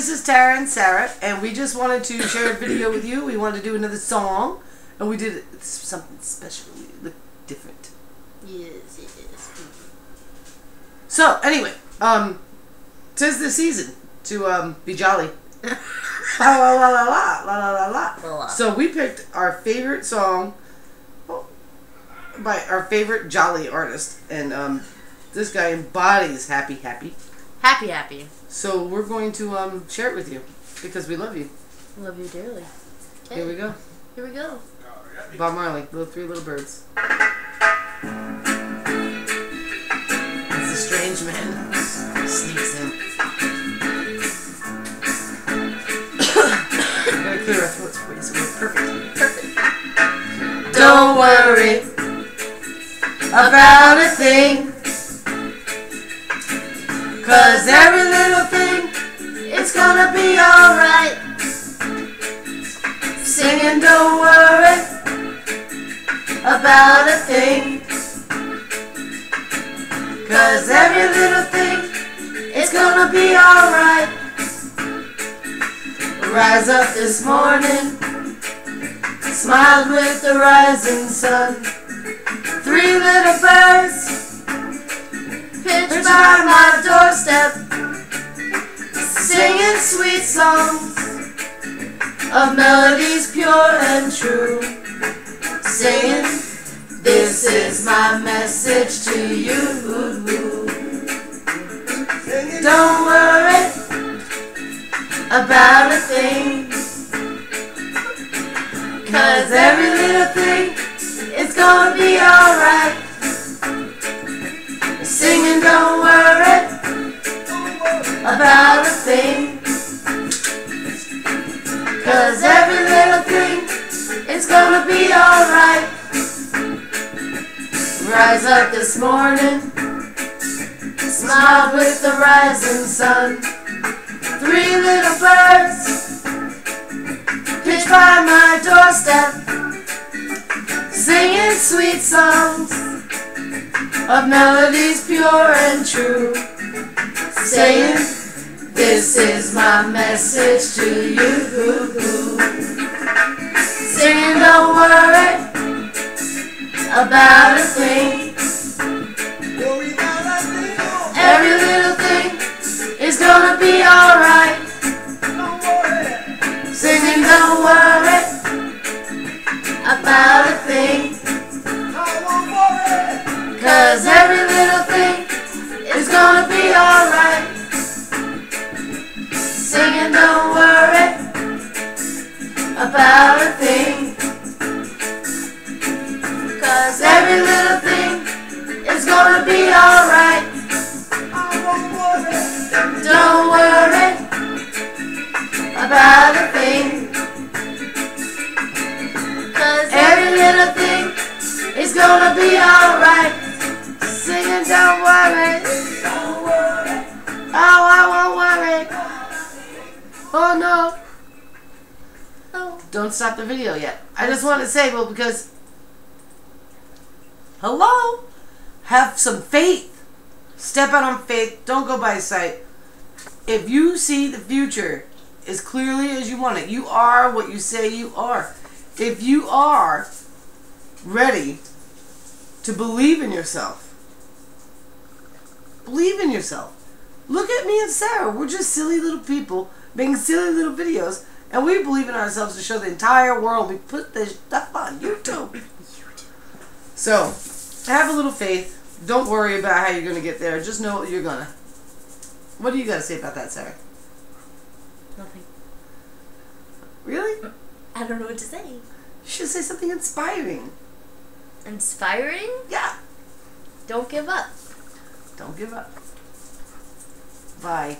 this is Tara and Sarah, and we just wanted to share a video with you. We wanted to do another song, and we did something special. We look different. Yes, yes. So, anyway, 'tis the season to be jolly. La la la la la la la la la. So we picked our favorite song by our favorite jolly artist, and this guy embodies happy, happy. Happy, happy. So we're going to share it with you because we love you. Love you dearly. Okay. Here we go. Here we go. Bob Marley, Three Little Birds. It's a strange man who sneaks in. I'm gonna clear our throats for you, so we're perfect. Perfect. Don't worry about a thing, 'cause every little thing, it's gonna be alright. Singing, don't worry about a thing, 'cause every little thing, it's gonna be alright. Rise up this morning, smiled with the rising sun. Three little birds pitched by my doorstep, singing sweet songs of melodies pure and true. Singing, this is my message to you. Don't worry about a thing, 'cause every little thing, it's gonna be alright. Singing, don't worry about a thing, 'cause every little thing, it's gonna be alright. Rise up this morning, smiled with the rising sun. Three little birds pitched by my doorstep, singing sweet songs of melodies pure and true. Saying, this is my message to you. Singing, don't worry about a thing, every little thing is gonna be alright. Singing, don't worry about a thing, 'cause every little thing is gonna be alright. Singing, don't worry about a thing, 'cause every little thing is gonna be alright. Don't worry about a thing, 'cause every little thing is gonna be alright. Singing, don't worry. Oh, I won't worry. Oh no. Oh. Don't stop the video yet. I just want to say, well, because hello, have some faith. Step out on faith. Don't go by sight. If you see the future as clearly as you want it, you are what you say you are. If you are ready to believe in yourself, believe in yourself. Look at me and Sarah. We're just silly little people making silly little videos, and we believe in ourselves to show the entire world. We put this stuff on YouTube. So, have a little faith. Don't worry about how you're going to get there. Just know you're going to. What do you got to say about that, Sarah? Nothing. Really? I don't know what to say. You should say something inspiring. Inspiring? Yeah. Don't give up. Don't give up. Bye.